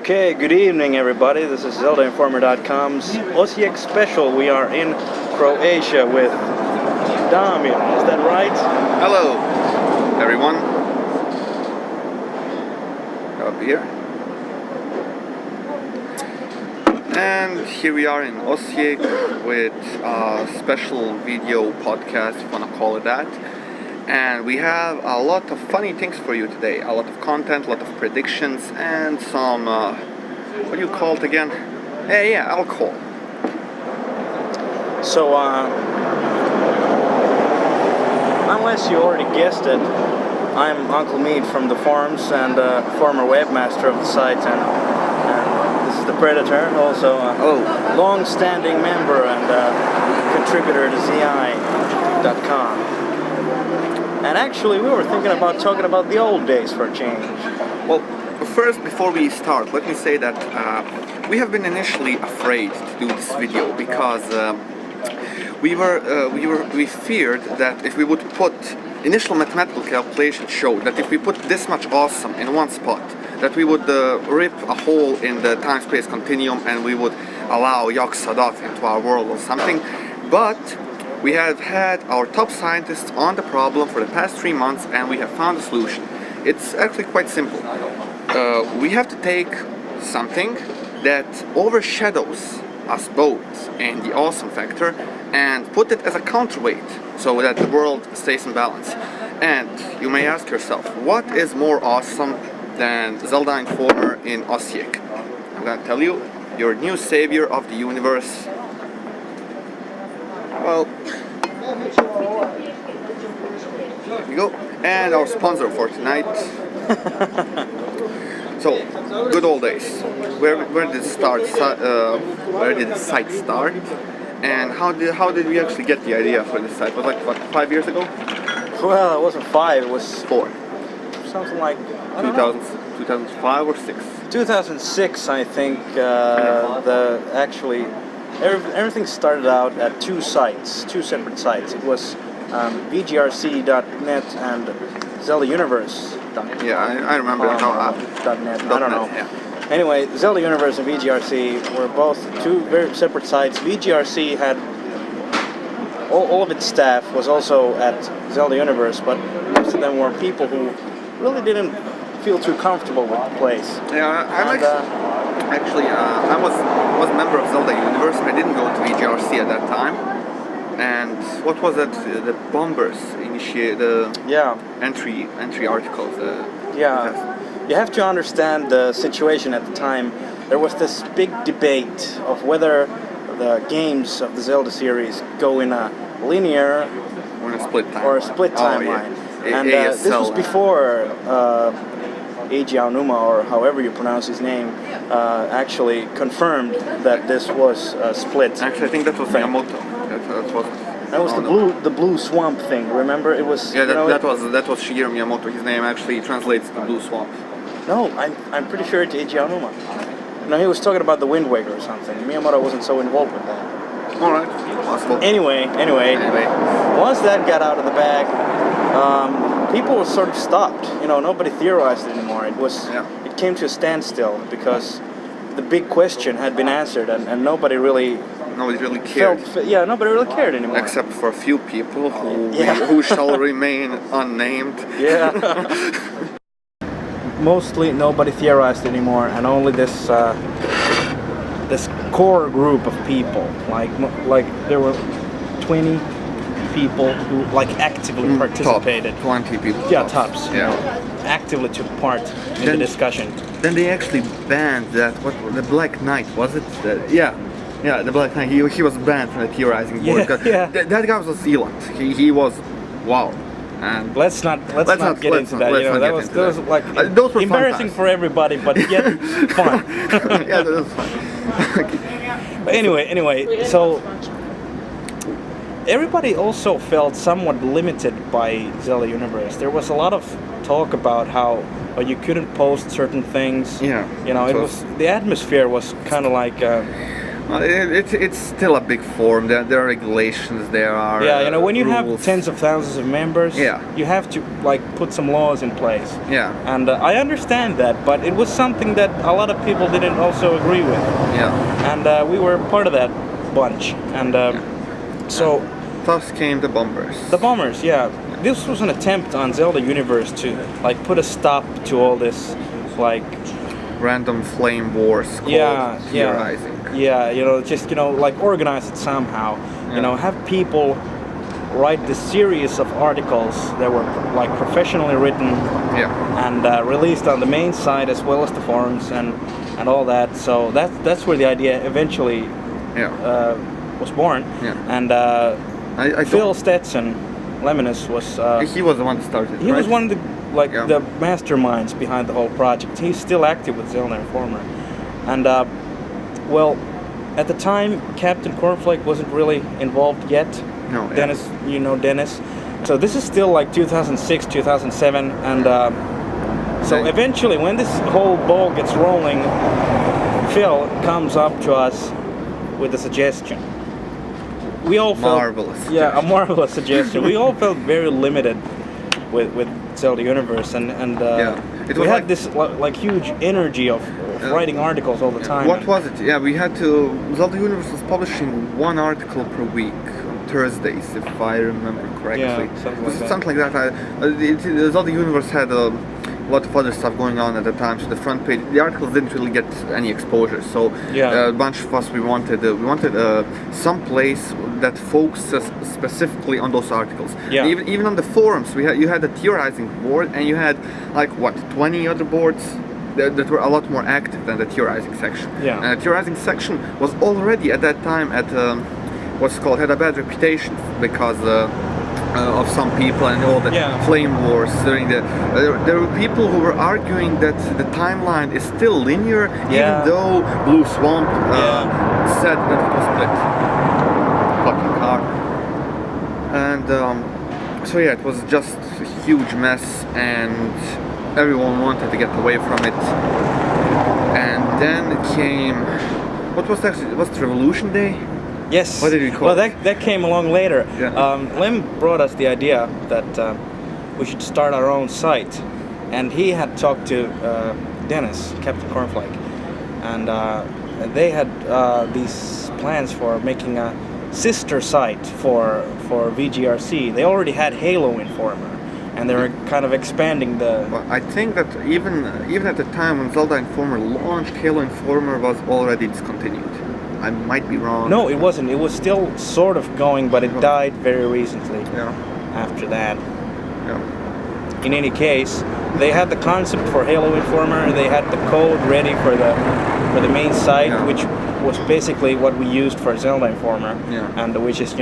Okay, good evening everybody. This is ZeldaInformer.com's Osijek special. We are in Croatia with Damir. Is that right? Hello, everyone. Up here. And here we are in Osijek with a special video podcast, if you want to call it that. And we have a lot of funny things for you today. A lot of content, a lot of predictions, and some, what do you call it again? Yeah, alcohol. So, unless you already guessed it, I'm Uncle Mead from the forums and former webmaster of the site, and this is the Predator, also a long-standing member and contributor to ZI.com. And actually, we were thinking about talking about the old days for a change. Well, first, before we start, let me say that we have been initially afraid to do this video because we feared that if we would put initial mathematical calculations showed that if we put this much awesome in one spot, that we would rip a hole in the time-space continuum and we would allow Yog-Sothoth into our world or something. But we have had our top scientists on the problem for the past 3 months and we have found a solution. It's actually quite simple. We have to take something that overshadows us both in the awesome factor and put it as a counterweight so that the world stays in balance. And you may ask yourself, what is more awesome than Zelda Informer in Osijek? I'm gonna tell you, your new savior of the universe. Well, there you go. And our sponsor for tonight. So, good old days. Where did it start? Where did the site start? And how did we actually get the idea for this site? Was it like what, 5 years ago? Well, it wasn't 5. It was 4. Something like 2005 or 6. 2006, I think. Everything started out at two separate sites. It was VGRC.net and ZeldaUniverse.net. Yeah, I remember .net. I don't know. Yeah. Anyway, Zelda Universe and VGRC were both two very separate sites. VGRC had all of its staff was also at Zelda Universe, but most of them were people who really didn't feel too comfortable with the place. Yeah, I was a member of Zelda Universe. I didn't go to VGRC at that time. And what was that? The bombers initiate the entry articles. You have to understand the situation at the time. There was this big debate of whether the games of the Zelda series go in a linear or a split timeline. And this was before Eiji Aonuma, or however you pronounce his name, actually confirmed that this was split. Actually, I think that was Miyamoto. That was the blue swamp thing. Remember, it was. Yeah, that was Shigeru Miyamoto. His name actually translates to blue swamp. No, I'm pretty sure it's Eiji Aonuma. No, he was talking about the Wind Waker or something. Miyamoto wasn't so involved with that. All right, possible. Anyway, once that got out of the bag, people were sort of stopped. Nobody theorized anymore. It came to a standstill because the big question had been answered, and nobody really cared. Nobody really cared anymore. Except for a few people who shall remain unnamed. Yeah. Mostly nobody theorized anymore, and only this core group of people, like there were 20 people who actively participated. 20 people. Yeah, tops. Actively took part in the discussion. Then they actually banned that. The Black Knight, was it? The Black Knight. He was banned from the theorizing board. That guy was a zealot. He was wow. And let's not get into that. That was those were embarrassing for everybody, but yet fun. Yeah, that was fun. But anyway, so everybody also felt somewhat limited by Zelda Universe. There was a lot of talk about how you couldn't post certain things. Yeah. It was the atmosphere was kind of like It's still a big forum. There are regulations. There are Yeah, you know, when you rules. have tens of thousands of members, Yeah. you have to like put some laws in place. Yeah. And I understand that, but it was something that a lot of people didn't also agree with. Yeah. And we were part of that bunch. And so Thus came the bombers. the bombers, yeah. This was an attempt on Zelda Universe to like put a stop to all this, like Random flame wars called theorizing. Yeah, you know, just, you know, like organize it somehow. Yeah. You know, have people write this series of articles that were like professionally written Yeah. and released on the main site as well as the forums and all that. So that's where the idea eventually Yeah. was born. Yeah. And I Phil Stetson, Leminus, was he was the one that started. he was right? one of the Yeah. the masterminds behind the whole project. He's still active with Zelda Informer, and well, at the time, Captain Cornflake wasn't really involved yet. No. Yeah. Dennis, you know Dennis. So this is still like 2006, 2007, and so Yeah. eventually, when this whole ball gets rolling, Phil comes up to us with a suggestion. We all felt Marvelous Yeah, a suggestion. marvelous suggestion. We all felt very limited with Zelda Universe, and Yeah. It we was had like- this like huge energy of writing articles all the time. What was it? Yeah, we had to. Zelda Universe was publishing one article per week on Thursdays, if I remember correctly. Yeah, something It was like that. something like that. Zelda Universe had a lot of other stuff going on at the time, so the front page, the articles didn't really get any exposure. So Yeah. a bunch of us we wanted some place that focuses specifically on those articles. Yeah. Even on the forums, you had a theorizing board, and you had like what 20 other boards that were a lot more active than the theorizing section. Yeah. And the theorizing section was already at that time at what's called had a bad reputation because of some people and all the Yeah. flame wars during the. There were people who were arguing that the timeline is still linear, Yeah. even though Blue Swamp said that it was split. Fucking car. And so yeah, it was just a huge mess, and everyone wanted to get away from it. And then came, what was that? Was it Revolution Day? Yes. What did we call Well, it? that came along later. Yeah. Lem brought us the idea that we should start our own site, and he had talked to Dennis, Captain Cornflake, and they had these plans for making a sister site for VGRC. They already had Halo Informer, and they were kind of expanding the. Well, I think that even at the time when Zelda Informer launched, Halo Informer was already discontinued. I might be wrong. No, it wasn't. It was still sort of going, but it died very recently. Yeah. After that. Yeah. In any case, they had the concept for Halo Informer. They had the code ready for the main site, Yeah. which was basically what we used for Zelda Informer, Yeah. and which is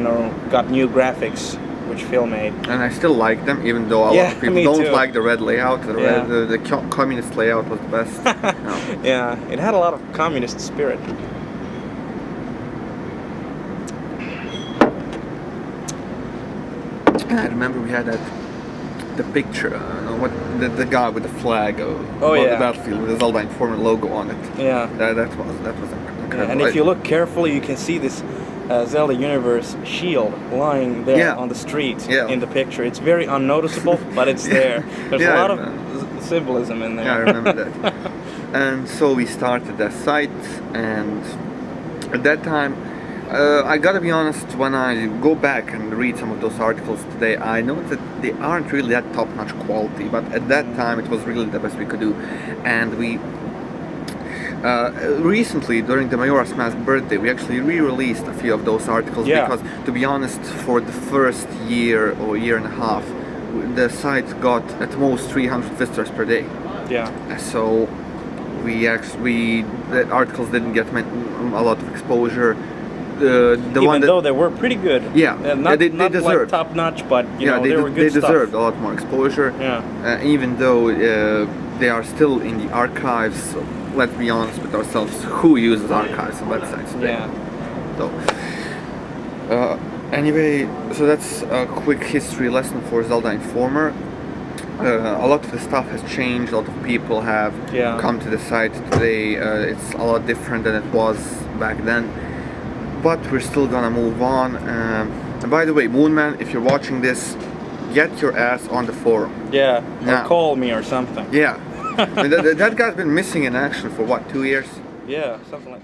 got new graphics, which Phil made. And I still like them, even though a lot of people me don't too. like the red layout. Yeah. The communist layout was the best. Yeah. Yeah, it had a lot of communist spirit. I remember we had the picture, the guy with the flag of Oh, the yeah. battlefield with the Zelda Informer logo on it. Yeah. That was incredible. And if you look carefully, you can see this Zelda Universe shield lying there Yeah. on the street Yeah. in the picture. It's very unnoticeable, but it's there. There's Yeah, a lot I of remember. symbolism in there. Yeah, I remember that. And so we started that site, and at that time, I gotta be honest, when I go back and read some of those articles today, I know that they aren't really that top-notch quality, but at that time it was really the best we could do. And we recently, during the Majora's Mask birthday, we actually re-released a few of those articles Yeah. because, to be honest, for the first year or year and a half, the site got at most 300 visitors per day. Yeah. So the articles didn't get a lot of exposure. Even though they were pretty good. Yeah, not they not like deserved. top notch, but they were good they stuff. deserved a lot more exposure. Yeah. Even though they are still in the archives. So let's be honest with ourselves. Who uses archives and websites today? Yeah. So anyway, so that's a quick history lesson for Zelda Informer. A lot of the stuff has changed. A lot of people have Yeah. come to the site today. It's a lot different than it was back then. but we're still gonna move on. And by the way, Moonman, if you're watching this, get your ass on the forum. Yeah, Yeah. or call me or something. Yeah. I mean, that guy's been missing in action for what, 2 years? Yeah, something like